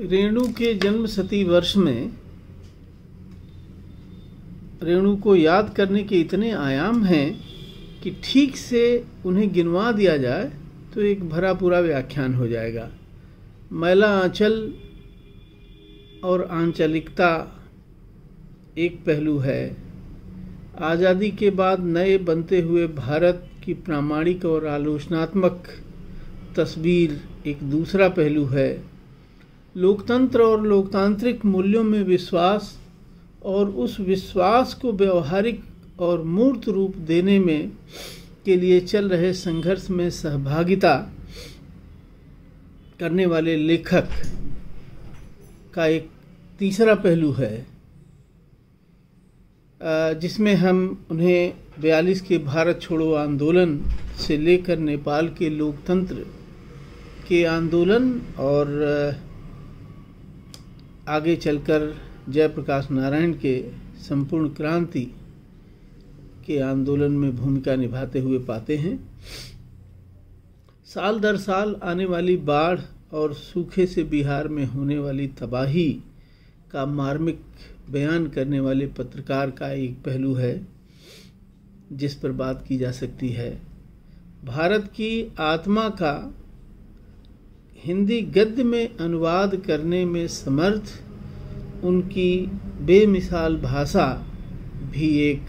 रेणु के जन्म शती वर्ष में रेणु को याद करने के इतने आयाम हैं कि ठीक से उन्हें गिनवा दिया जाए तो एक भरा पूरा व्याख्यान हो जाएगा। मैला आंचल और आंचलिकता एक पहलू है। आज़ादी के बाद नए बनते हुए भारत की प्रामाणिक और आलोचनात्मक तस्वीर एक दूसरा पहलू है। लोकतंत्र और लोकतांत्रिक मूल्यों में विश्वास और उस विश्वास को व्यवहारिक और मूर्त रूप देने में के लिए चल रहे संघर्ष में सहभागिता करने वाले लेखक का एक तीसरा पहलू है, जिसमें हम उन्हें 42 के भारत छोड़ो आंदोलन से लेकर नेपाल के लोकतंत्र के आंदोलन और आगे चलकर जयप्रकाश नारायण के संपूर्ण क्रांति के आंदोलन में भूमिका निभाते हुए पाते हैं। साल दर साल आने वाली बाढ़ और सूखे से बिहार में होने वाली तबाही का मार्मिक बयान करने वाले पत्रकार का एक पहलू है जिस पर बात की जा सकती है। भारत की आत्मा का हिंदी गद्य में अनुवाद करने में समर्थ उनकी बेमिसाल भाषा भी एक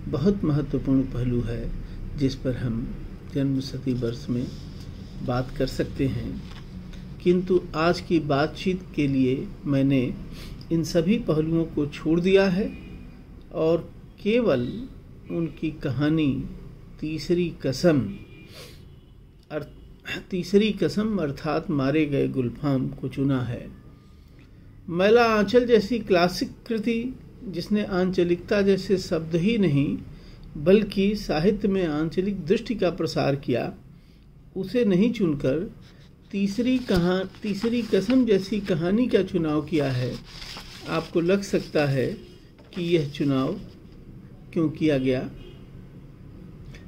बहुत महत्वपूर्ण पहलू है जिस पर हम जन्म शती वर्ष में बात कर सकते हैं। किंतु आज की बातचीत के लिए मैंने इन सभी पहलुओं को छोड़ दिया है और केवल उनकी कहानी तीसरी कसम अर्थात मारे गए गुलफाम को चुना है। मैला आंचल जैसी क्लासिक कृति जिसने आंचलिकता जैसे शब्द ही नहीं बल्कि साहित्य में आंचलिक दृष्टि का प्रसार किया, उसे नहीं चुनकर तीसरी कसम जैसी कहानी का चुनाव किया है। आपको लग सकता है कि यह चुनाव क्यों किया गया।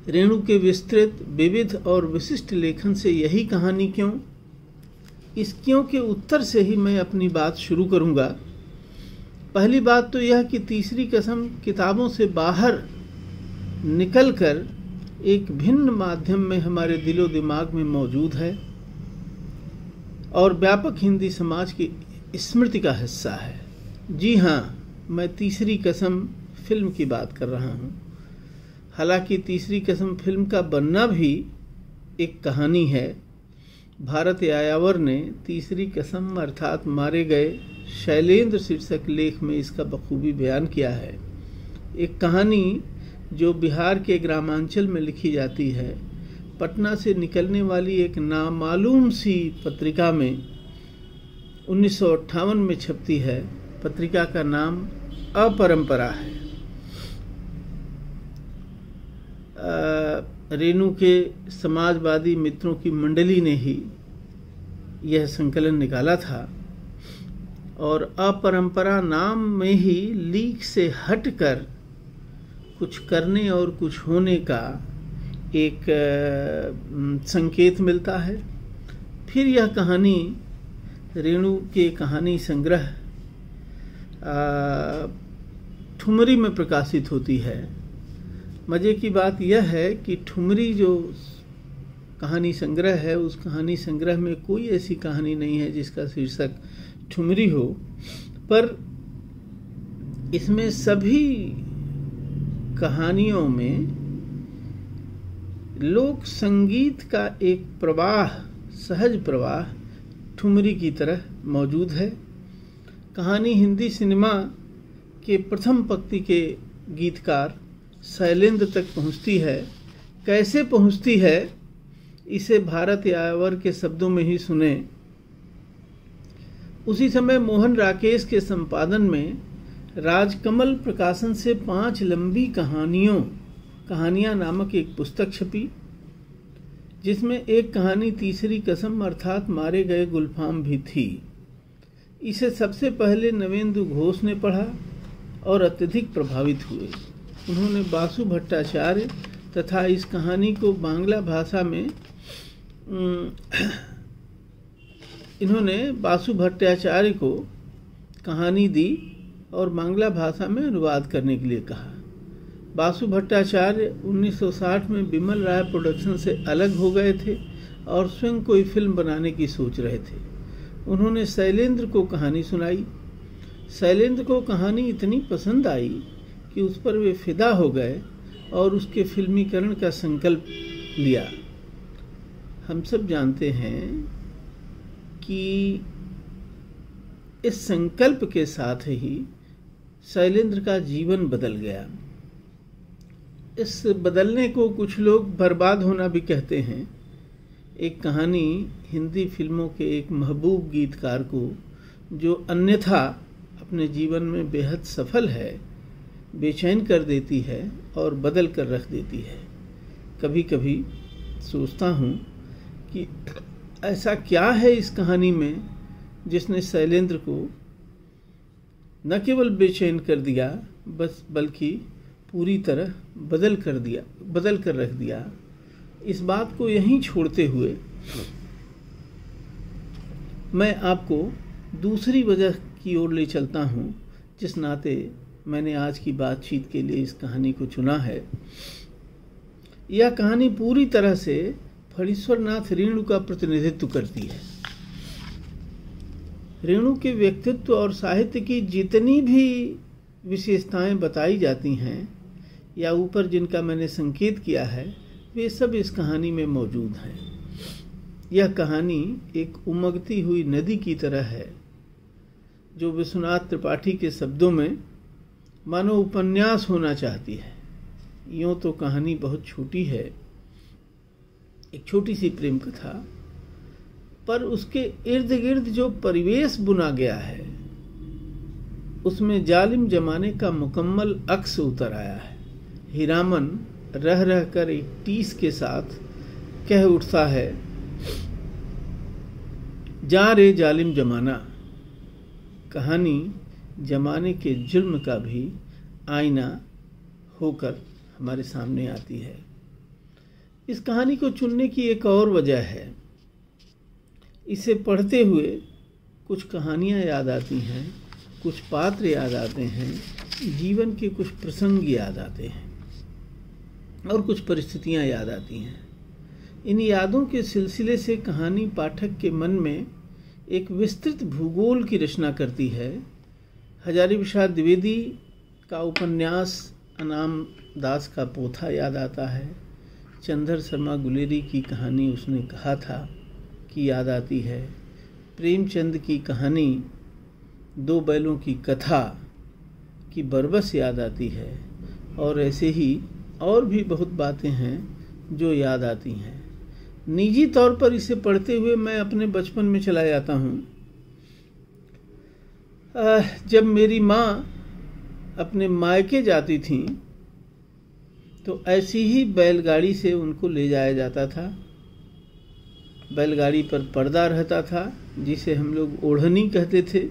रेणु के विस्तृत, विविध और विशिष्ट लेखन से यही कहानी क्यों? इस क्यों के उत्तर से ही मैं अपनी बात शुरू करूंगा। पहली बात तो यह कि तीसरी कसम किताबों से बाहर निकलकर एक भिन्न माध्यम में हमारे दिलो दिमाग में मौजूद है और व्यापक हिंदी समाज की स्मृति का हिस्सा है। जी हाँ, मैं तीसरी कसम फिल्म की बात कर रहा हूँ। हालांकि तीसरी कसम फिल्म का बनना भी एक कहानी है। भारत यायावर ने तीसरी कसम अर्थात मारे गए शैलेंद्र शीर्षक लेख में इसका बखूबी बयान किया है। एक कहानी जो बिहार के ग्रामांचल में लिखी जाती है, पटना से निकलने वाली एक नामालूम सी पत्रिका में 1958 में छपती है। पत्रिका का नाम अपरंपरा है। रेणु के समाजवादी मित्रों की मंडली ने ही यह संकलन निकाला था और अपरंपरा नाम में ही लीक से हटकर कुछ करने और कुछ होने का एक संकेत मिलता है। फिर यह कहानी रेणु के कहानी संग्रह ठुमरी में प्रकाशित होती है। मज़े की बात यह है कि ठुमरी जो कहानी संग्रह है, उस कहानी संग्रह में कोई ऐसी कहानी नहीं है जिसका शीर्षक ठुमरी हो, पर इसमें सभी कहानियों में लोक संगीत का एक प्रवाह, सहज प्रवाह ठुमरी की तरह मौजूद है। कहानी हिंदी सिनेमा के प्रथम पंक्ति के गीतकार शैलेंद्र तक पहुंचती है। कैसे पहुंचती है, इसे भारत यायावर के शब्दों में ही सुने। उसी समय मोहन राकेश के संपादन में राजकमल प्रकाशन से 5 लंबी कहानियां नामक एक पुस्तक छपी, जिसमें एक कहानी तीसरी कसम अर्थात मारे गए गुलफाम भी थी। इसे सबसे पहले नवेंदु घोष ने पढ़ा और अत्यधिक प्रभावित हुए। उन्होंने बासु भट्टाचार्य तथा इस कहानी को बांग्ला भाषा में इन्होंने बासु भट्टाचार्य को कहानी दी और बांग्ला भाषा में अनुवाद करने के लिए कहा। बासु भट्टाचार्य 1960 में बिमल राय प्रोडक्शन से अलग हो गए थे और स्वयं कोई फिल्म बनाने की सोच रहे थे। उन्होंने शैलेंद्र को कहानी सुनाई। शैलेंद्र को कहानी इतनी पसंद आई कि उस पर वे फिदा हो गए और उसके फिल्मीकरण का संकल्प लिया। हम सब जानते हैं कि इस संकल्प के साथ ही शैलेंद्र का जीवन बदल गया। इस बदलने को कुछ लोग बर्बाद होना भी कहते हैं। एक कहानी हिंदी फिल्मों के एक महबूब गीतकार को, जो अन्यथा अपने जीवन में बेहद सफल है, बेचैन कर देती है और बदल कर रख देती है। कभी कभी सोचता हूँ कि ऐसा क्या है इस कहानी में जिसने शैलेंद्र को न केवल बेचैन कर दिया बल्कि पूरी तरह बदल कर रख दिया। इस बात को यहीं छोड़ते हुए मैं आपको दूसरी वजह की ओर ले चलता हूँ, जिस नाते मैंने आज की बातचीत के लिए इस कहानी को चुना है। यह कहानी पूरी तरह से फणीश्वरनाथ रेणु का प्रतिनिधित्व करती है। रेणु के व्यक्तित्व और साहित्य की जितनी भी विशेषताएं बताई जाती हैं या ऊपर जिनका मैंने संकेत किया है, वे सब इस कहानी में मौजूद हैं। यह कहानी एक उमगती हुई नदी की तरह है, जो विश्वनाथ त्रिपाठी के शब्दों में मानो उपन्यास होना चाहती है। यूँ तो कहानी बहुत छोटी है, एक छोटी सी प्रेम कथा, पर उसके इर्द गिर्द जो परिवेश बुना गया है उसमें जालिम जमाने का मुकम्मल अक्स उतर आया है। हीरामन रह रह कर एक टीस के साथ कह उठता है, जा रे जालिम जमाना। कहानी जमाने के जुल्म का भी आईना होकर हमारे सामने आती है। इस कहानी को चुनने की एक और वजह है। इसे पढ़ते हुए कुछ कहानियाँ याद आती हैं, कुछ पात्र याद आते हैं, जीवन के कुछ प्रसंग याद आते हैं और कुछ परिस्थितियाँ याद आती हैं। इन यादों के सिलसिले से कहानी पाठक के मन में एक विस्तृत भूगोल की रचना करती है। हजारी प्रसाद द्विवेदी का उपन्यास अनाम दास का पोथा याद आता है। चंदर शर्मा गुलेरी की कहानी उसने कहा था कि याद आती है। प्रेमचंद की कहानी दो बैलों की कथा की बरबस याद आती है और ऐसे ही और भी बहुत बातें हैं जो याद आती हैं। निजी तौर पर इसे पढ़ते हुए मैं अपने बचपन में चला जाता हूँ, जब मेरी माँ अपने मायके जाती थीं तो ऐसी ही बैलगाड़ी से उनको ले जाया जाता था। बैलगाड़ी पर पर्दा रहता था जिसे हम लोग ओढ़नी कहते थे,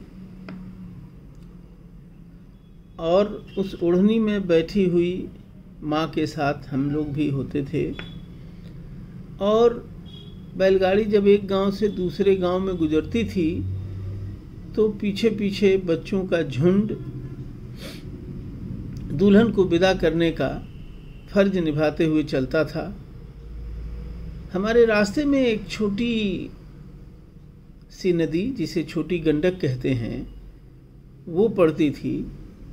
और उस ओढ़नी में बैठी हुई माँ के साथ हम लोग भी होते थे। और बैलगाड़ी जब एक गांव से दूसरे गांव में गुजरती थी तो पीछे पीछे बच्चों का झुंड दुल्हन को विदा करने का फर्ज निभाते हुए चलता था। हमारे रास्ते में एक छोटी सी नदी, जिसे छोटी गंडक कहते हैं, वो पड़ती थी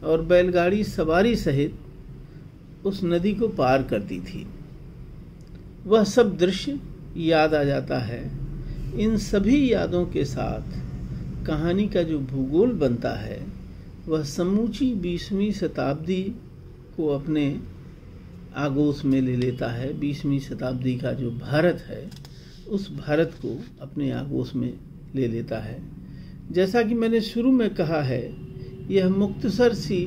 और बैलगाड़ी सवारी सहित उस नदी को पार करती थी। वह सब दृश्य याद आ जाता है। इन सभी यादों के साथ कहानी का जो भूगोल बनता है वह समूची 20वीं शताब्दी को अपने आगोश में ले लेता है। 20वीं शताब्दी का जो भारत है उस भारत को अपने आगोश में ले लेता है। जैसा कि मैंने शुरू में कहा है, यह मुख्तसर सी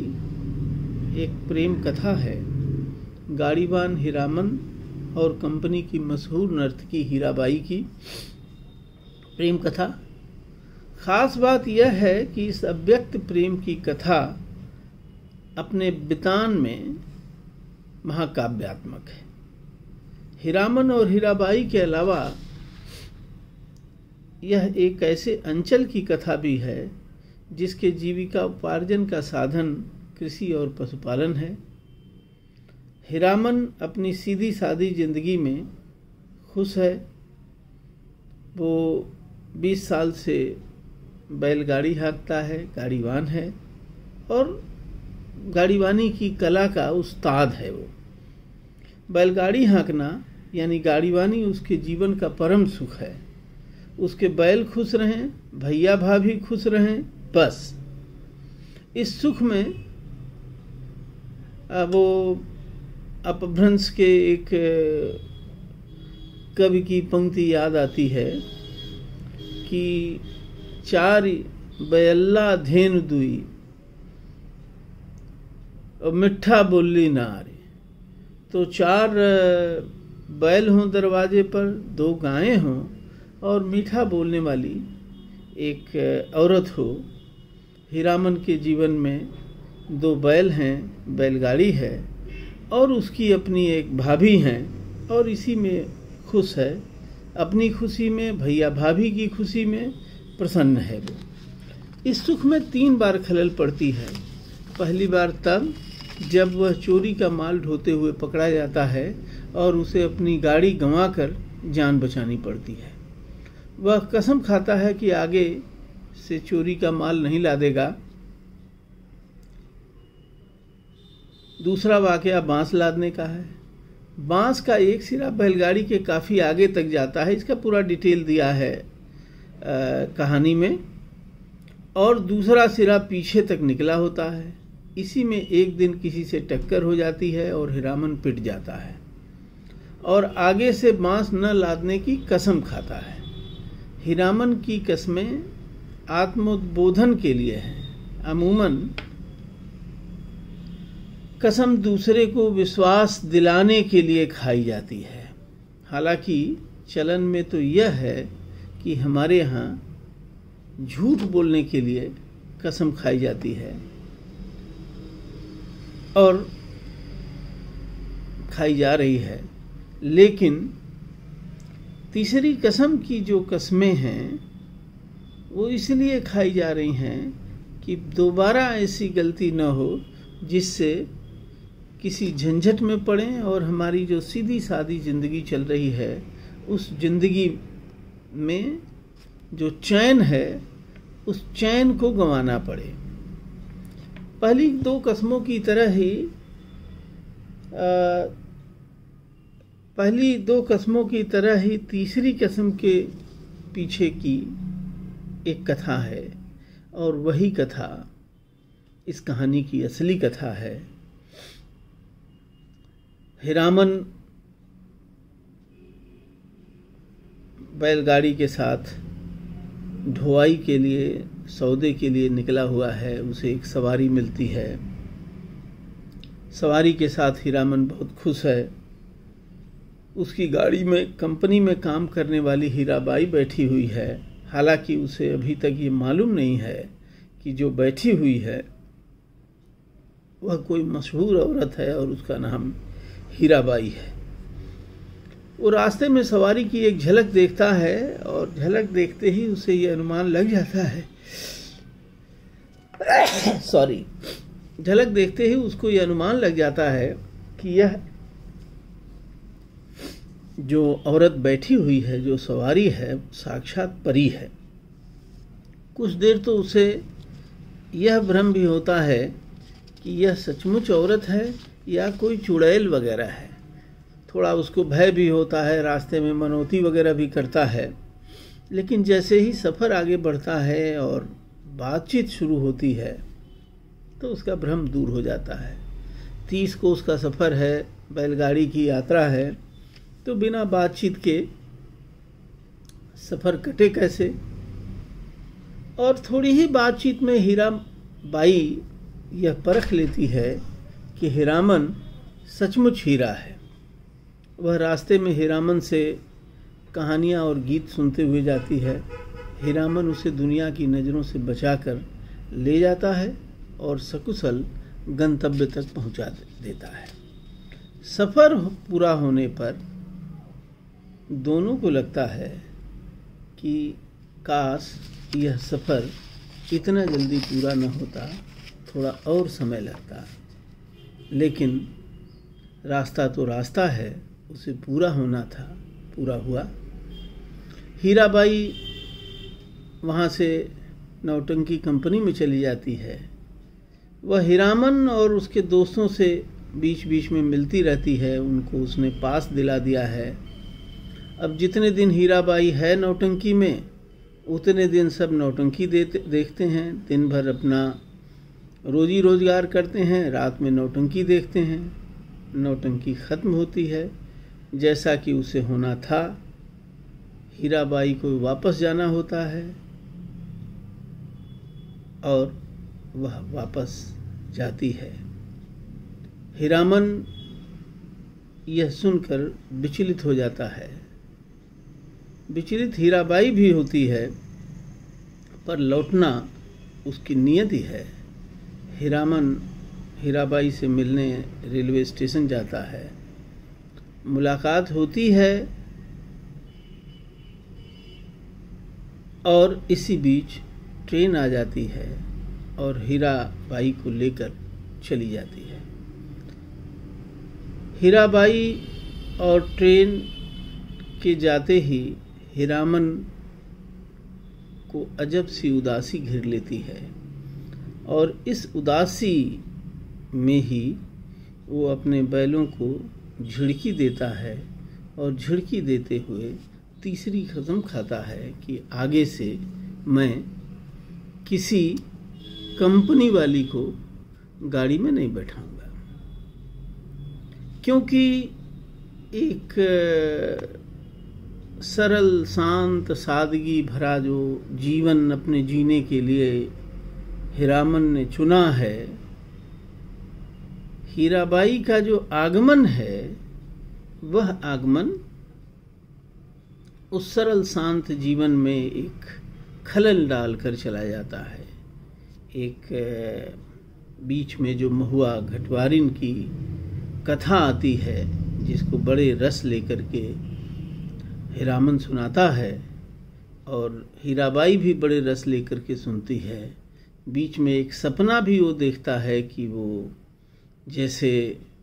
एक प्रेम कथा है। गाड़ीवान हीरामन और कंपनी की मशहूर नर्तकी हीराबाई की प्रेम कथा। खास बात यह है कि इस अव्यक्त प्रेम की कथा अपने बितान में महाकाव्यात्मक है। हीरामन और हीराबाई के अलावा यह एक ऐसे अंचल की कथा भी है जिसके जीविका उपार्जन का साधन कृषि और पशुपालन है। हीरामन अपनी सीधी सादी जिंदगी में खुश है। वो 20 साल से बैलगाड़ी हाँकता है, गाड़ीवान है और गाड़ीवानी की कला का उस्ताद है। वो बैलगाड़ी हाँकना यानी गाड़ीवानी उसके जीवन का परम सुख है। उसके बैल खुश रहें, भैया भाभी खुश रहें, बस इस सुख में वो अपभ्रंश के एक कवि की पंक्ति याद आती है कि चार बैल्ला धेनु दुई और मिठा बोली नारे। तो 4 बैल हों दरवाजे पर, 2 गायें हों और मीठा बोलने वाली एक औरत हो। हीरामन के जीवन में 2 बैल हैं, बैलगाड़ी है और उसकी अपनी एक भाभी हैं और इसी में खुश है। अपनी खुशी में, भैया भाभी की खुशी में प्रसन्न है वो। इस सुख में 3 बार खलल पड़ती है। पहली बार तब जब वह चोरी का माल ढोते हुए पकड़ा जाता है और उसे अपनी गाड़ी गंवाकर जान बचानी पड़ती है। वह कसम खाता है कि आगे से चोरी का माल नहीं लादेगा। दूसरा वाकया बांस लादने का है। बांस का एक सिरा बैलगाड़ी के काफ़ी आगे तक जाता है, इसका पूरा डिटेल दिया है कहानी में, और दूसरा सिरा पीछे तक निकला होता है। इसी में एक दिन किसी से टक्कर हो जाती है और हीरामन पिट जाता है और आगे से बांस न लादने की कसम खाता है। हीरामन की कस्में आत्मोद्बोधन के लिए हैं। अमूमन कसम दूसरे को विश्वास दिलाने के लिए खाई जाती है। हालांकि चलन में तो यह है कि हमारे यहाँ झूठ बोलने के लिए कसम खाई जाती है और खाई जा रही है। लेकिन तीसरी कसम की जो कस्में हैं वो इसलिए खाई जा रही हैं कि दोबारा ऐसी गलती न हो जिससे किसी झंझट में पड़ें और हमारी जो सीधी सादी ज़िंदगी चल रही है उस ज़िंदगी में जो चैन है उस चैन को गंवाना पड़े। पहली 2 कस्मों की तरह ही तीसरी कसम के पीछे की एक कथा है और वही कथा इस कहानी की असली कथा है। हीरामन बैलगाड़ी के साथ ढुआई के लिए, सौदे के लिए निकला हुआ है। उसे एक सवारी मिलती है। सवारी के साथ हीरामन बहुत खुश है। उसकी गाड़ी में कंपनी में काम करने वाली हीराबाई बैठी हुई है। हालांकि उसे अभी तक ये मालूम नहीं है कि जो बैठी हुई है वह कोई मशहूर औरत है और उसका नाम हीराबाई है। वो रास्ते में सवारी की एक झलक देखता है और झलक देखते ही उसे ये अनुमान लग जाता है झलक देखते ही उसको ये अनुमान लग जाता है कि यह जो औरत बैठी हुई है, जो सवारी है, साक्षात परी है। कुछ देर तो उसे यह भ्रम भी होता है कि यह सचमुच औरत है या कोई चुड़ैल वगैरह है। थोड़ा उसको भय भी होता है, रास्ते में मनौती वगैरह भी करता है। लेकिन जैसे ही सफ़र आगे बढ़ता है और बातचीत शुरू होती है तो उसका भ्रम दूर हो जाता है। 30 कोस का सफ़र है, बैलगाड़ी की यात्रा है, तो बिना बातचीत के सफ़र कटे कैसे। और थोड़ी ही बातचीत में हीराबाई यह परख लेती है कि हीरामन सचमुच हीरा है। वह रास्ते में हीरामन से कहानियाँ और गीत सुनते हुए जाती है। हीरामन उसे दुनिया की नज़रों से बचाकर ले जाता है और सकुशल गंतव्य तक पहुंचा देता है। सफ़र पूरा होने पर दोनों को लगता है कि काश यह सफ़र इतना जल्दी पूरा न होता, थोड़ा और समय लगता। लेकिन रास्ता तो रास्ता है, उसे पूरा होना था, पूरा हुआ। हीराबाई वहाँ से नौटंकी कंपनी में चली जाती है। वह हीरामन और उसके दोस्तों से बीच बीच में मिलती रहती है, उनको उसने पास दिला दिया है। अब जितने दिन हीराबाई है नौटंकी में, उतने दिन सब नौटंकी देखते हैं। दिन भर अपना रोजी रोजगार करते हैं, रात में नौटंकी देखते हैं। नौटंकी ख़त्म होती है जैसा कि उसे होना था। हीराबाई को वापस जाना होता है और वह वापस जाती है। हीरामन यह सुनकर विचलित हो जाता है। विचलित हीराबाई भी होती है, पर लौटना उसकी नियत ही है। हीरामन हीराबाई से मिलने रेलवे स्टेशन जाता है, मुलाकात होती है और इसी बीच ट्रेन आ जाती है और हीराबाई को लेकर चली जाती है। हीराबाई और ट्रेन के जाते ही हीरामन को अजब सी उदासी घेर लेती है और इस उदासी में ही वो अपने बैलों को झिड़की देता है और झिड़की देते हुए तीसरी कसम खाता है कि आगे से मैं किसी कंपनी वाली को गाड़ी में नहीं बैठाऊंगा, क्योंकि एक सरल शांत सादगी भरा जो जीवन अपने जीने के लिए हीरामन ने चुना है, हीराबाई का जो आगमन है वह आगमन उस सरल शांत जीवन में एक खलल डालकर चला जाता है। एक बीच में जो महुआ घटवारिन की कथा आती है, जिसको बड़े रस लेकर के हीरामन सुनाता है और हीराबाई भी बड़े रस लेकर के सुनती है। बीच में एक सपना भी वो देखता है कि वो जैसे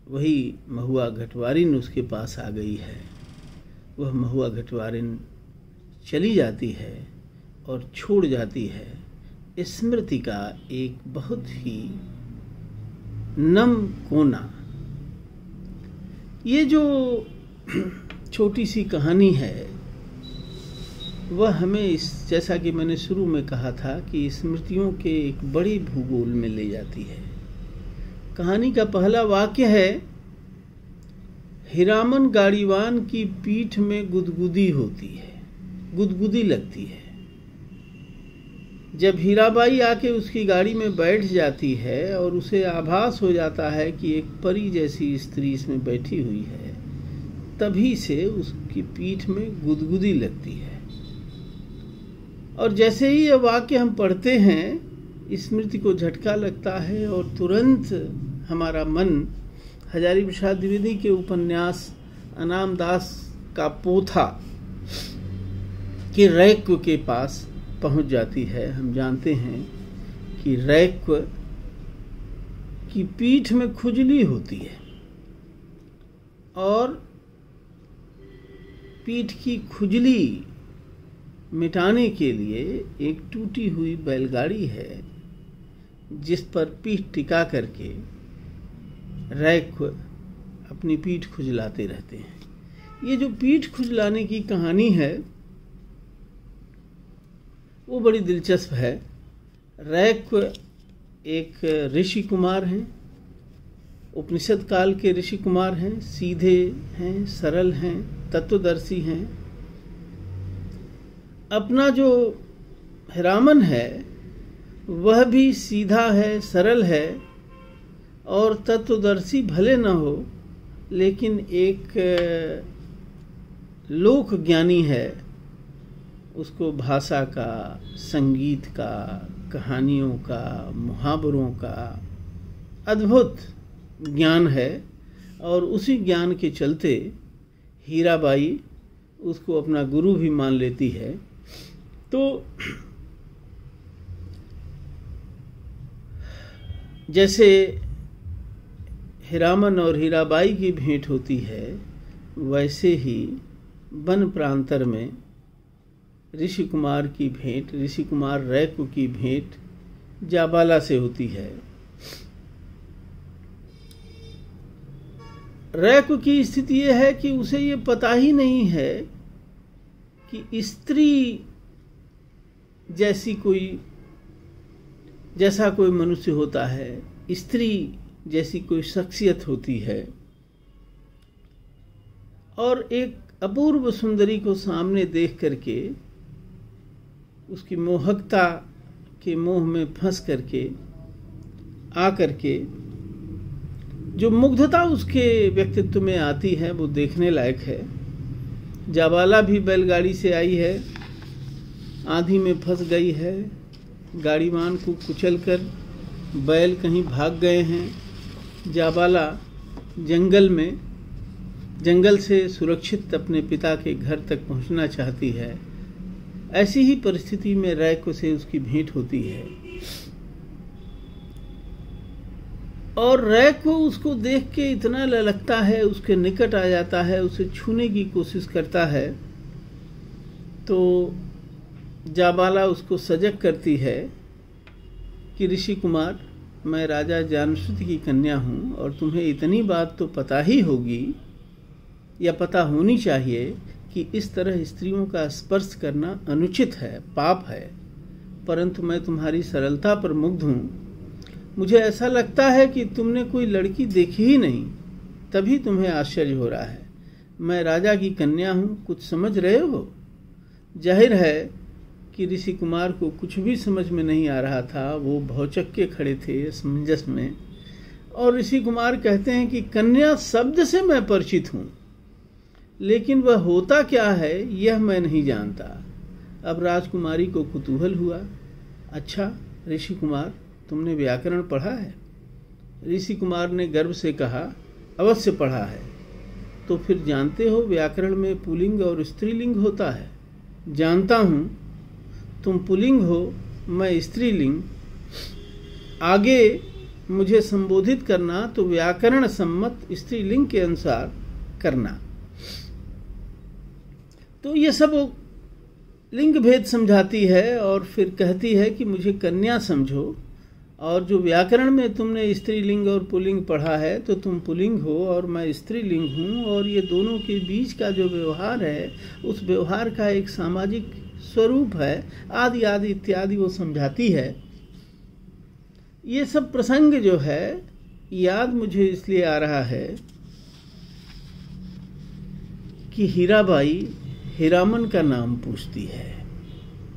वही महुआ घटवारिन उसके पास आ गई है। वह महुआ घटवारिन चली जाती है और छोड़ जाती है स्मृति का एक बहुत ही नम कोना। ये जो छोटी सी कहानी है वह हमें जैसा कि मैंने शुरू में कहा था कि स्मृतियों के एक बड़े भूगोल में ले जाती है। कहानी का पहला वाक्य है, हीरामन गाड़ीवान की पीठ में गुदगुदी होती है, गुदगुदी लगती है। जब हीराबाई आके उसकी गाड़ी में बैठ जाती है और उसे आभास हो जाता है कि एक परी जैसी स्त्री इसमें बैठी हुई है, तभी से उसकी पीठ में गुदगुदी लगती है। और जैसे ही यह वाक्य हम पढ़ते हैं, स्मृति को झटका लगता है और तुरंत हमारा मन हजारी प्रसाद द्विवेदी के उपन्यास अनाम दास का पोथा के रैक्व के पास पहुंच जाती है। हम जानते हैं कि रैक्व की पीठ में खुजली होती है और पीठ की खुजली मिटाने के लिए एक टूटी हुई बैलगाड़ी है, जिस पर पीठ टिका करके रैक्व अपनी पीठ खुजलाते रहते हैं। ये जो पीठ खुजलाने की कहानी है वो बड़ी दिलचस्प है। रैक्व एक ऋषि कुमार हैं, उपनिषद काल के ऋषि कुमार हैं, सीधे हैं, सरल हैं, तत्वदर्शी हैं। अपना जो हीरामन है वह भी सीधा है, सरल है और तत्वदर्शी भले न हो, लेकिन एक लोक ज्ञानी है। उसको भाषा का, संगीत का, कहानियों का, मुहावरों का अद्भुत ज्ञान है और उसी ज्ञान के चलते हीराबाई उसको अपना गुरु भी मान लेती है। तो जैसे हीरामन और हीराबाई की भेंट होती है, वैसे ही वन प्रांतर में ऋषि कुमार की भेंट, ऋषि कुमार रैकु की भेंट जाबाला से होती है। रैकु की स्थिति यह है कि उसे ये पता ही नहीं है कि स्त्री जैसा कोई मनुष्य होता है, स्त्री जैसी कोई शख्सियत होती है। और एक अपूर्व सुंदरी को सामने देख करके उसकी मोहकता के मोह में फंस करके आकर के जो मुग्धता उसके व्यक्तित्व में आती है वो देखने लायक है। जाबाला भी बैलगाड़ी से आई है, आंधी में फंस गई है, गाड़ीवान को कुचलकर बैल कहीं भाग गए हैं। जाबाला जंगल से सुरक्षित अपने पिता के घर तक पहुंचना चाहती है। ऐसी ही परिस्थिति में रैकु से उसकी भेंट होती है और रैकु उसको देख के इतना ललकता है, उसके निकट आ जाता है, उसे छूने की कोशिश करता है। तो जाबाला उसको सजग करती है कि ऋषि कुमार, मैं राजा जानश्रुति की कन्या हूँ और तुम्हें इतनी बात तो पता ही होगी या पता होनी चाहिए कि इस तरह स्त्रियों का स्पर्श करना अनुचित है, पाप है। परंतु मैं तुम्हारी सरलता पर मुग्ध हूँ। मुझे ऐसा लगता है कि तुमने कोई लड़की देखी ही नहीं, तभी तुम्हें आश्चर्य हो रहा है। मैं राजा की कन्या हूँ, कुछ समझ रहे हो? जाहिर है कि ऋषि कुमार को कुछ भी समझ में नहीं आ रहा था। वो भौचक्के खड़े थे असमंजस में। और ऋषि कुमार कहते हैं कि कन्या शब्द से मैं परिचित हूँ, लेकिन वह होता क्या है यह मैं नहीं जानता। अब राजकुमारी को कुतूहल हुआ। अच्छा ऋषि कुमार, तुमने व्याकरण पढ़ा है? ऋषि कुमार ने गर्व से कहा, अवश्य पढ़ा है। तो फिर जानते हो व्याकरण में पुल्लिंग और स्त्रीलिंग होता है? जानता हूँ। तुम पुल्लिंग हो, मैं स्त्रीलिंग। आगे मुझे संबोधित करना तो व्याकरण सम्मत स्त्रीलिंग के अनुसार करना। तो ये सब लिंग भेद समझाती है और फिर कहती है कि मुझे कन्या समझो, और जो व्याकरण में तुमने स्त्रीलिंग और पुल्लिंग पढ़ा है तो तुम पुल्लिंग हो और मैं स्त्रीलिंग हूँ, और ये दोनों के बीच का जो व्यवहार है उस व्यवहार का एक सामाजिक स्वरूप है, आदि आदि इत्यादि वो समझाती है। ये सब प्रसंग जो है याद मुझे इसलिए आ रहा है कि हीराबाई हीरामन का नाम पूछती है,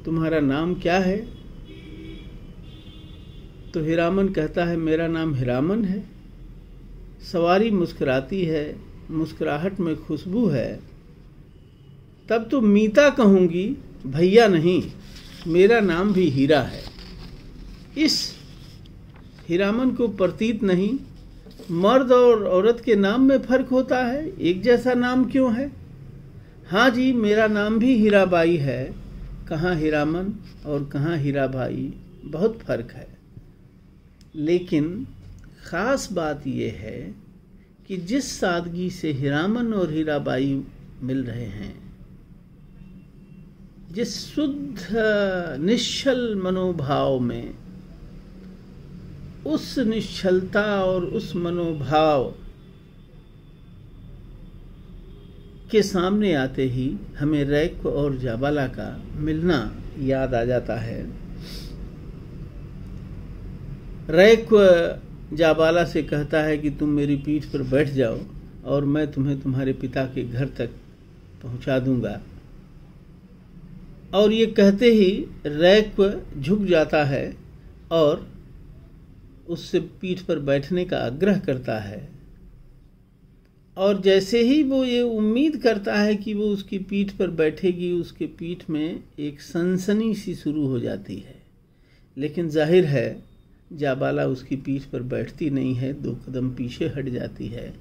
तुम्हारा नाम क्या है? तो हीरामन कहता है, मेरा नाम हीरामन है। सवारी मुस्कुराती है, मुस्कुराहट में खुशबू है। तब तो मीता कहूंगी, भैया नहीं, मेरा नाम भी हीरा है। इस हीरामन को प्रतीत नहीं, मर्द और औरत के नाम में फर्क होता है, एक जैसा नाम क्यों है? हाँ जी, मेरा नाम भी हीराबाई है। कहाँ हीरामन और कहाँ हीराबाई, बहुत फर्क है। लेकिन ख़ास बात यह है कि जिस सादगी से हीरामन और हीराबाई मिल रहे हैं, जिस शुद्ध निश्चल मनोभाव में, उस निश्चलता और उस मनोभाव के सामने आते ही हमें रैकु और जाबाला का मिलना याद आ जाता है। रैकु जाबाला से कहता है कि तुम मेरी पीठ पर बैठ जाओ और मैं तुम्हें तुम्हारे पिता के घर तक पहुंचा दूंगा। और ये कहते ही रैकु झुक जाता है और उससे पीठ पर बैठने का आग्रह करता है। और जैसे ही वो ये उम्मीद करता है कि वो उसकी पीठ पर बैठेगी, उसके पीठ में एक सनसनी सी शुरू हो जाती है। लेकिन जाहिर है जाबाला उसकी पीठ पर बैठती नहीं है, 2 कदम पीछे हट जाती है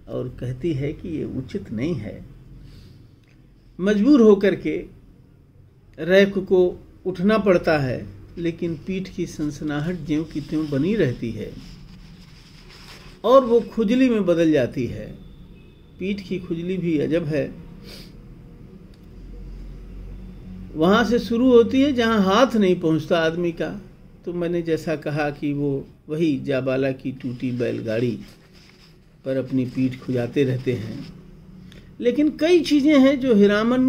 और कहती है कि ये उचित नहीं है। मजबूर होकर के रैकु को उठना पड़ता है, लेकिन पीठ की सनसनाहट ज्यों की त्यों बनी रहती है। और वो खुजली में बदल जाती है। पीठ की खुजली भी अजब है, वहाँ से शुरू होती है जहाँ हाथ नहीं पहुँचता आदमी का। तो मैंने जैसा कहा कि वो वही जाबाला की टूटी बैलगाड़ी पर अपनी पीठ खुजाते रहते हैं। लेकिन कई चीज़ें हैं जो हीरामन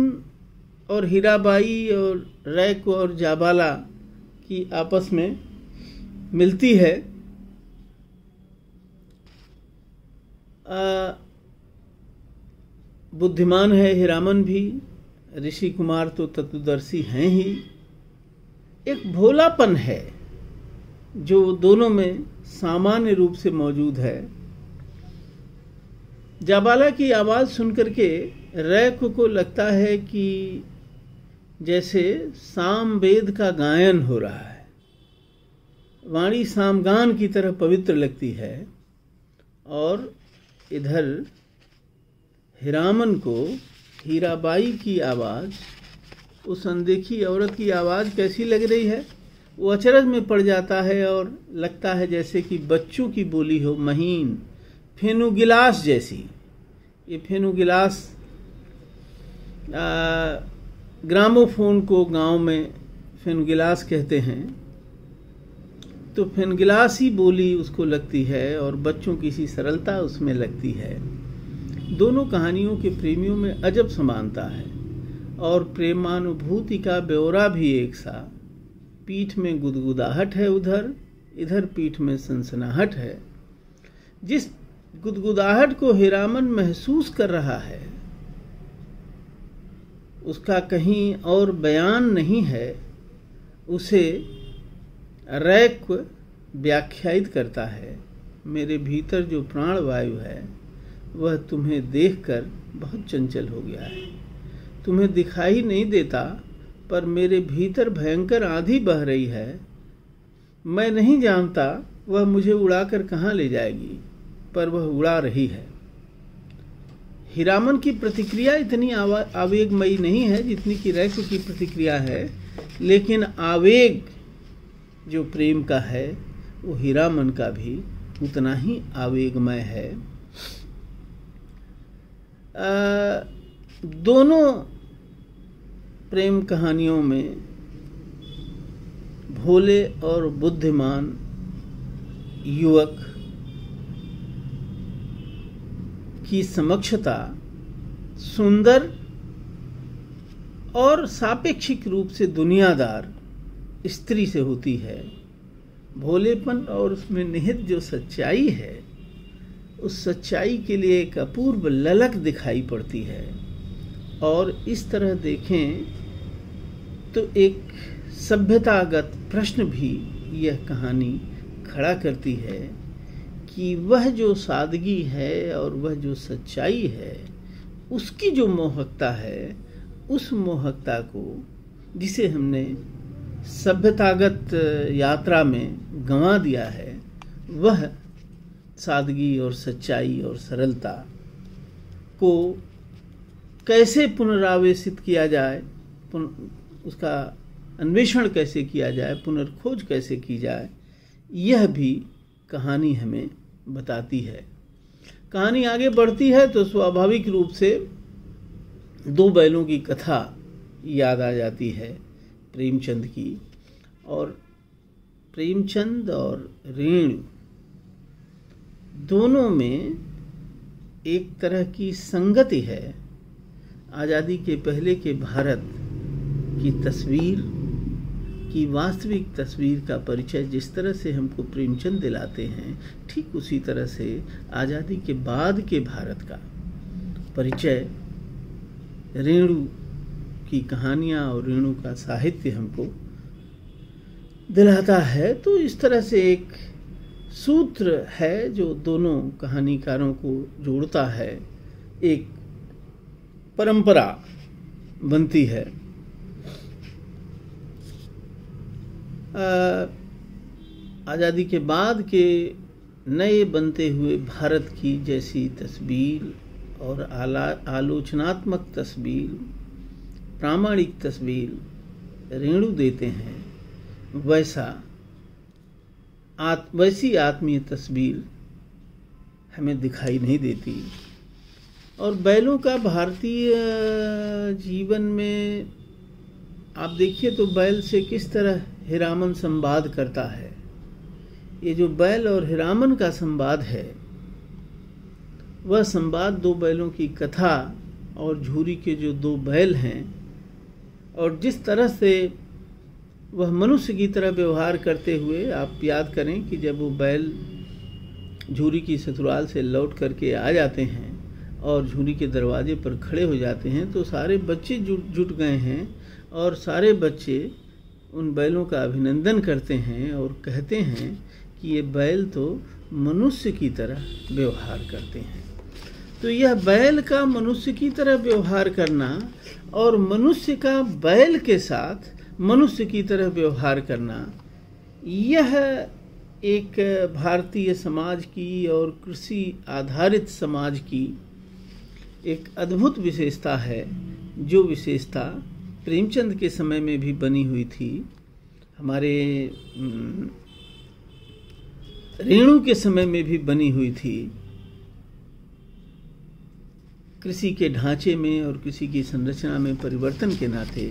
और हीराबाई और रैक और जाबाला की आपस में मिलती है। बुद्धिमान है हीरामन भी, ऋषि कुमार तो तत्वदर्शी हैं ही। एक भोलापन है जो दोनों में सामान्य रूप से मौजूद है। जाबाला की आवाज़ सुनकर के रैक को लगता है कि जैसे सामवेद का गायन हो रहा है, वाणी सामगान की तरह पवित्र लगती है। और इधर हीरामन को हीराबाई की आवाज़, उस अनदेखी औरत की आवाज़ कैसी लग रही है, वो अचरज में पड़ जाता है और लगता है जैसे कि बच्चों की बोली हो, महीन फेनु गिलास जैसी। ये फेनु गिलास ग्रामोफोन को गांव में फेनु गिलास कहते हैं। तो फेनु गिलास ही बोली उसको लगती है और बच्चों की सी सरलता उसमें लगती है। दोनों कहानियों के प्रेमियों में अजब समानता है और प्रेमानुभूति का ब्यौरा भी एक सा। पीठ में गुदगुदाहट है, उधर इधर पीठ में सनसनाहट है। जिस गुदगुदाहट को हीरामन महसूस कर रहा है उसका कहीं और बयान नहीं है, उसे रैक व्याख्यायित करता है। मेरे भीतर जो प्राण वायु है वह तुम्हें देखकर बहुत चंचल हो गया है। तुम्हें दिखाई नहीं देता, पर मेरे भीतर भयंकर आंधी बह रही है। मैं नहीं जानता वह मुझे उड़ाकर कहाँ ले जाएगी, पर वह उड़ा रही है। हीरामन की प्रतिक्रिया इतनी आवेगमयी नहीं है जितनी कि रैक की प्रतिक्रिया है, लेकिन आवेग जो प्रेम का है वो हीरामन का भी उतना ही आवेगमय है। दोनों प्रेम कहानियों में भोले और बुद्धिमान युवक की समक्षता सुंदर और सापेक्षिक रूप से दुनियादार स्त्री से होती है। भोलेपन और उसमें निहित जो सच्चाई है, उस सच्चाई के लिए एक अपूर्व ललक दिखाई पड़ती है। और इस तरह देखें तो एक सभ्यतागत प्रश्न भी यह कहानी खड़ा करती है कि वह जो सादगी है और वह जो सच्चाई है, उसकी जो मोहकता है, उस मोहकता को जिसे हमने सभ्यतागत यात्रा में गंवा दिया है, वह सादगी और सच्चाई और सरलता को कैसे पुनरावेशित किया जाए, उसका अन्वेषण कैसे किया जाए, पुनर्खोज कैसे की जाए, यह भी कहानी हमें बताती है। कहानी आगे बढ़ती है तो स्वाभाविक रूप से दो बैलों की कथा याद आ जाती है प्रेमचंद की। और प्रेमचंद और रेणु दोनों में एक तरह की संगति है। आज़ादी के पहले के भारत की तस्वीर की वास्तविक तस्वीर का परिचय जिस तरह से हमको प्रेमचंद दिलाते हैं, ठीक उसी तरह से आज़ादी के बाद के भारत का परिचय रेणु की कहानियाँ और रेणु का साहित्य हमको दिलाता है। तो इस तरह से एक सूत्र है जो दोनों कहानीकारों को जोड़ता है, एक परंपरा बनती है। आज़ादी के बाद के नए बनते हुए भारत की जैसी तस्वीर और आलोचनात्मक तस्वीर, प्रामाणिक तस्वीर रेणु देते हैं, वैसी आत्मीय तस्वीर हमें दिखाई नहीं देती। और बैलों का भारतीय जीवन में आप देखिए तो बैल से किस तरह हीरामन संवाद करता है। ये जो बैल और हीरामन का संवाद है, वह संवाद दो बैलों की कथा और झूरी के जो दो बैल हैं, और जिस तरह से वह मनुष्य की तरह व्यवहार करते हुए, आप याद करें कि जब वो बैल झूरी की ससुराल से लौट करके आ जाते हैं और झूरी के दरवाजे पर खड़े हो जाते हैं, तो सारे बच्चे जुट गए हैं और सारे बच्चे उन बैलों का अभिनंदन करते हैं और कहते हैं कि ये बैल तो मनुष्य की तरह व्यवहार करते हैं। तो यह बैल का मनुष्य की तरह व्यवहार करना और मनुष्य का बैल के साथ मनुष्य की तरह व्यवहार करना, यह एक भारतीय समाज की और कृषि आधारित समाज की एक अद्भुत विशेषता है, जो विशेषता प्रेमचंद के समय में भी बनी हुई थी, हमारे रेणु के समय में भी बनी हुई थी। कृषि के ढांचे में और कृषि की संरचना में परिवर्तन के नाते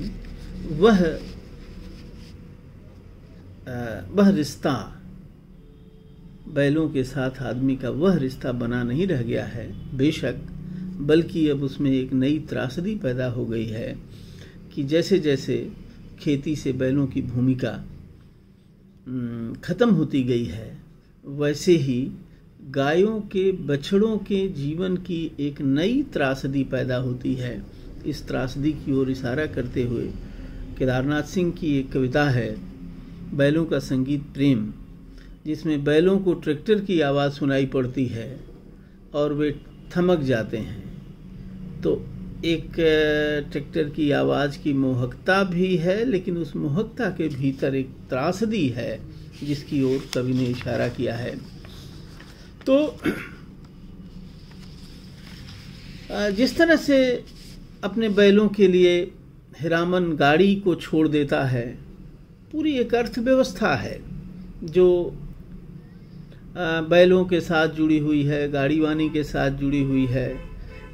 वह रिश्ता बैलों के साथ आदमी का वह रिश्ता बना नहीं रह गया है बेशक, बल्कि अब उसमें एक नई त्रासदी पैदा हो गई है कि जैसे जैसे खेती से बैलों की भूमिका खत्म होती गई है, वैसे ही गायों के बछड़ों के जीवन की एक नई त्रासदी पैदा होती है। इस त्रासदी की ओर इशारा करते हुए केदारनाथ सिंह की एक कविता है, बैलों का संगीत प्रेम, जिसमें बैलों को ट्रैक्टर की आवाज़ सुनाई पड़ती है और वे थमक जाते हैं। तो एक ट्रैक्टर की आवाज़ की मोहकता भी है, लेकिन उस मोहकता के भीतर एक त्रासदी है जिसकी ओर कवि ने इशारा किया है। तो जिस तरह से अपने बैलों के लिए हीरामन गाड़ी को छोड़ देता है, पूरी एक अर्थव्यवस्था है जो बैलों के साथ जुड़ी हुई है, गाड़ी वानी के साथ जुड़ी हुई है।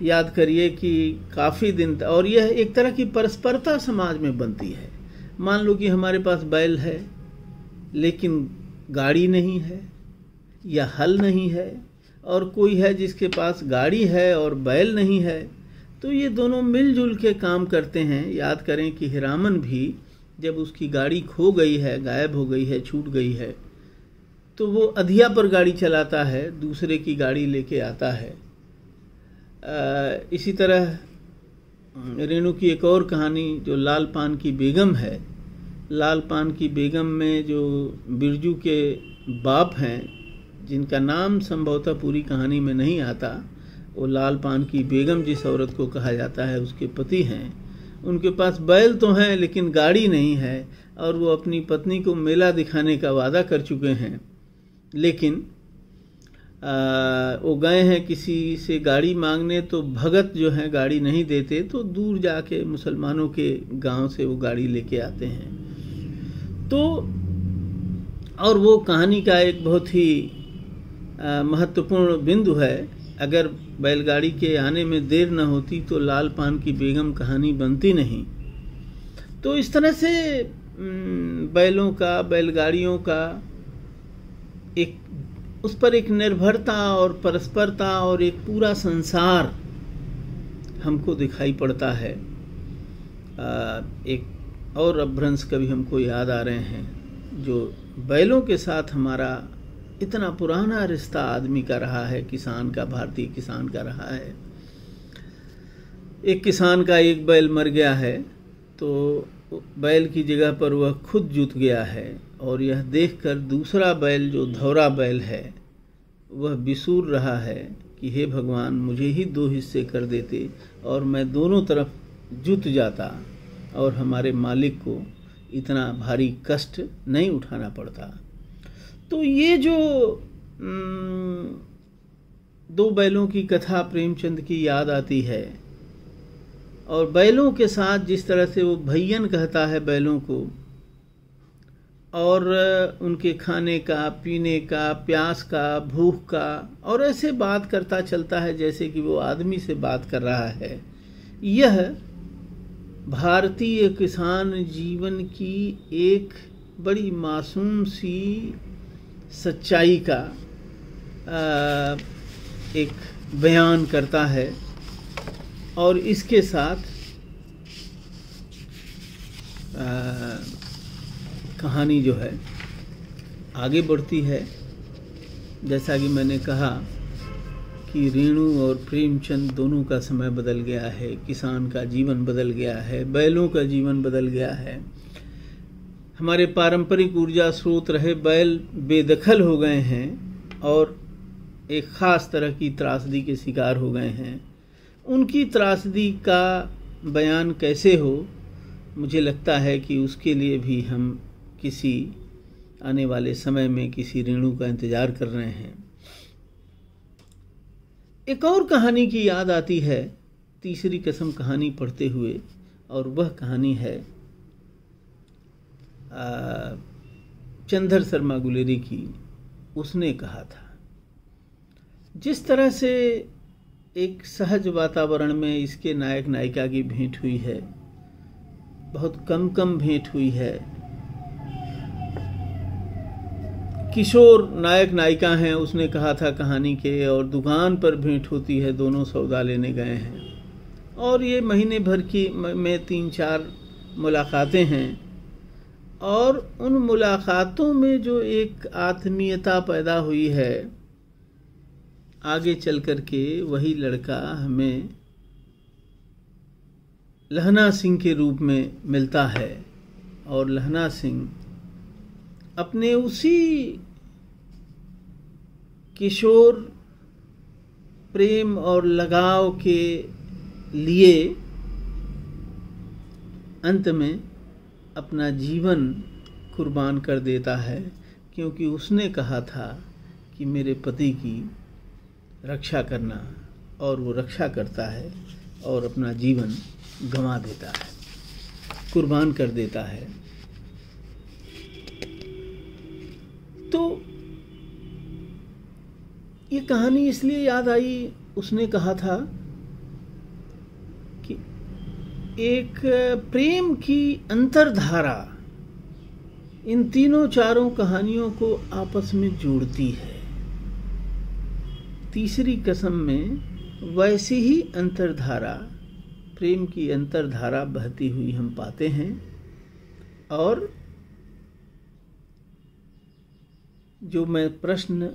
याद करिए कि काफ़ी दिन और यह एक तरह की परस्परता समाज में बनती है। मान लो कि हमारे पास बैल है लेकिन गाड़ी नहीं है या हल नहीं है, और कोई है जिसके पास गाड़ी है और बैल नहीं है, तो ये दोनों मिलजुल के काम करते हैं। याद करें कि हीरामन भी जब उसकी गाड़ी खो गई है, गायब हो गई है, छूट गई है, तो वो अधिया पर गाड़ी चलाता है, दूसरे की गाड़ी लेके आता है। इसी तरह रेणु की एक और कहानी जो लाल पान की बेगम है, लाल पान की बेगम में जो बिरजू के बाप हैं, जिनका नाम संभवतः पूरी कहानी में नहीं आता, वो लाल पान की बेगम जिस औरत को कहा जाता है उसके पति हैं। उनके पास बैल तो हैं लेकिन गाड़ी नहीं है, और वो अपनी पत्नी को मेला दिखाने का वादा कर चुके हैं, लेकिन वो गए हैं किसी से गाड़ी मांगने, तो भगत जो हैं गाड़ी नहीं देते, तो दूर जाके मुसलमानों के गांव से वो गाड़ी लेके आते हैं। तो और वो कहानी का एक बहुत ही महत्वपूर्ण बिंदु है। अगर बैलगाड़ी के आने में देर न होती तो लाल पान की बेगम कहानी बनती नहीं। तो इस तरह से बैलों का, बैलगाड़ियों का एक उस पर एक निर्भरता और परस्परता और एक पूरा संसार हमको दिखाई पड़ता है। एक और अपभ्रंश कवि हमको याद आ रहे हैं, जो बैलों के साथ हमारा इतना पुराना रिश्ता आदमी का रहा है, किसान का, भारतीय किसान का रहा है। एक किसान का एक बैल मर गया है, तो बैल की जगह पर वह खुद जुत गया है, और यह देखकर दूसरा बैल जो धौरा बैल है वह बिसूर रहा है कि हे भगवान, मुझे ही 2 हिस्से कर देते और मैं दोनों तरफ जुत जाता और हमारे मालिक को इतना भारी कष्ट नहीं उठाना पड़ता। तो ये जो 2 बैलों की कथा प्रेमचंद की याद आती है, और बैलों के साथ जिस तरह से वो भैयन कहता है बैलों को, और उनके खाने का, पीने का, प्यास का, भूख का, और ऐसे बात करता चलता है जैसे कि वो आदमी से बात कर रहा है। यह भारतीय किसान जीवन की एक बड़ी मासूम सी सच्चाई का एक बयान करता है, और इसके साथ कहानी जो है आगे बढ़ती है। जैसा कि मैंने कहा कि रेणु और प्रेमचंद दोनों का समय बदल गया है, किसान का जीवन बदल गया है, बैलों का जीवन बदल गया है। हमारे पारंपरिक ऊर्जा स्रोत रहे बैल बेदखल हो गए हैं और एक ख़ास तरह की त्रासदी के शिकार हो गए हैं। उनकी त्रासदी का बयान कैसे हो, मुझे लगता है कि उसके लिए भी हम किसी आने वाले समय में किसी रेणु का इंतज़ार कर रहे हैं। एक और कहानी की याद आती है तीसरी कसम कहानी पढ़ते हुए, और वह कहानी है चंदर शर्मा गुलेरी की। उसने कहा था, जिस तरह से एक सहज वातावरण में इसके नायक नायिका की भेंट हुई है, बहुत कम भेंट हुई है। किशोर नायक नायिका हैं, उसने कहा था कहानी के, और दुकान पर भेंट होती है, दोनों सौदा लेने गए हैं, और ये महीने भर की में 3-4 मुलाकातें हैं, और उन मुलाकातों में जो एक आत्मीयता पैदा हुई है, आगे चल कर के वही लड़का हमें लहना सिंह के रूप में मिलता है, और लहना सिंह अपने उसी किशोर प्रेम और लगाव के लिए अंत में अपना जीवन कुर्बान कर देता है, क्योंकि उसने कहा था कि मेरे पति की रक्षा करना, और वो रक्षा करता है और अपना जीवन गंवा देता है, कुर्बान कर देता है। तो ये कहानी इसलिए याद आई, उसने कहा था कि एक प्रेम की अंतर्धारा इन तीनों चारों कहानियों को आपस में जोड़ती है। तीसरी कसम में वैसी ही अंतर्धारा, प्रेम की अंतर्धारा बहती हुई हम पाते हैं, और जो मैं प्रश्न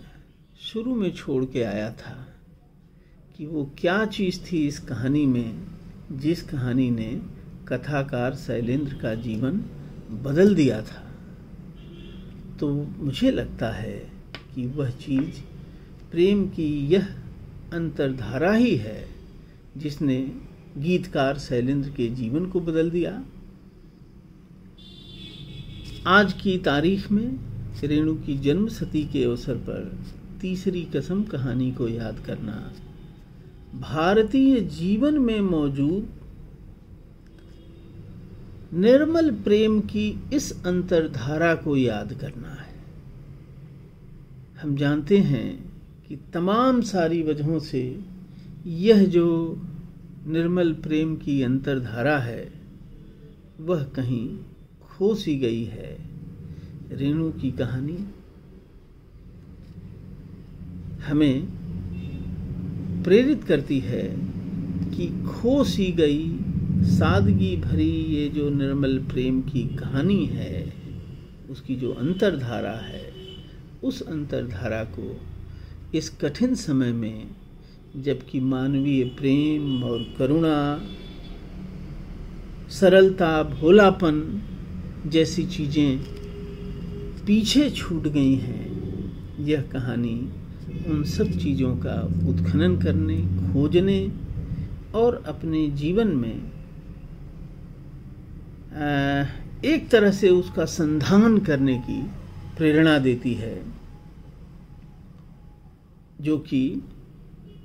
शुरू में छोड़ के आया था कि वो क्या चीज़ थी इस कहानी में, जिस कहानी ने कथाकार शैलेंद्र का जीवन बदल दिया था, तो मुझे लगता है कि वह चीज़ प्रेम की यह अंतर्धारा ही है जिसने गीतकार शैलेंद्र के जीवन को बदल दिया। आज की तारीख में रेणु की जन्मशती के अवसर पर तीसरी कसम कहानी को याद करना, भारतीय जीवन में मौजूद निर्मल प्रेम की इस अंतर्धारा को याद करना है। हम जानते हैं कि तमाम सारी वजहों से यह जो निर्मल प्रेम की अंतर्धारा है वह कहीं खो सी गई है। रेणु की कहानी हमें प्रेरित करती है कि खो सी गई सादगी भरी ये जो निर्मल प्रेम की कहानी है, उसकी जो अंतर्धारा है, उस अंतर्धारा को इस कठिन समय में, जबकि मानवीय प्रेम और करुणा, सरलता, भोलापन जैसी चीज़ें पीछे छूट गई हैं, यह कहानी उन सब चीज़ों का उत्खनन करने, खोजने और अपने जीवन में एक तरह से उसका संधान करने की प्रेरणा देती है, जो कि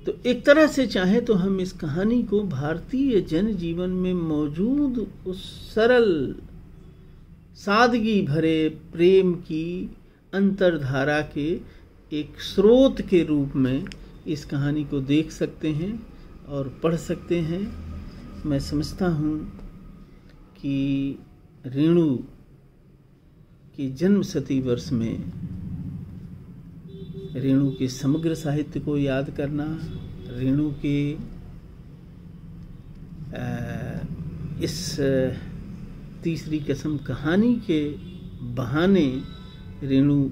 तो एक तरह से चाहे तो हम इस कहानी को भारतीय जन जीवन में मौजूद उस सरल सादगी भरे प्रेम की अंतर्धारा के एक स्रोत के रूप में इस कहानी को देख सकते हैं और पढ़ सकते हैं। मैं समझता हूँ कि रेणु के जन्म शती वर्ष में रेणु के समग्र साहित्य को याद करना, रेणु के इस तीसरी कसम कहानी के बहाने रेणु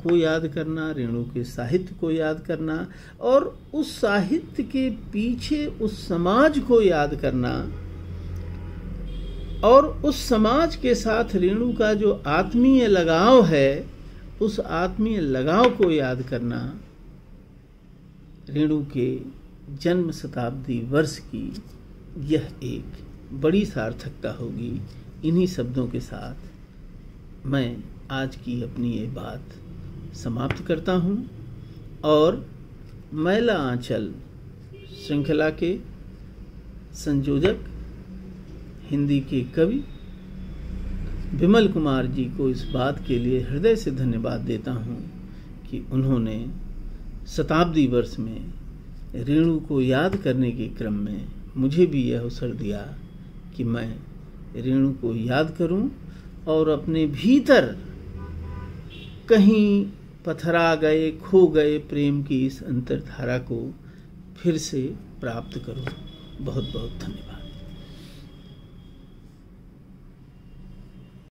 को याद करना, रेणु के साहित्य को याद करना और उस साहित्य के पीछे उस समाज को याद करना और उस समाज के साथ रेणु का जो आत्मीय लगाव है, उस आत्मीय लगाव को याद करना रेणु के जन्म शताब्दी वर्ष की यह एक बड़ी सार्थकता होगी। इन्हीं शब्दों के साथ मैं आज की अपनी ये बात समाप्त करता हूँ और मैला आंचल श्रृंखला के संयोजक, हिंदी के कवि विमल कुमार जी को इस बात के लिए हृदय से धन्यवाद देता हूँ कि उन्होंने शताब्दी वर्ष में रेणु को याद करने के क्रम में मुझे भी यह अवसर दिया कि मैं रेणु को याद करूं और अपने भीतर कहीं पथरा गए, खो गए प्रेम की इस अंतर्धारा को फिर से प्राप्त करूं। बहुत बहुत धन्यवाद।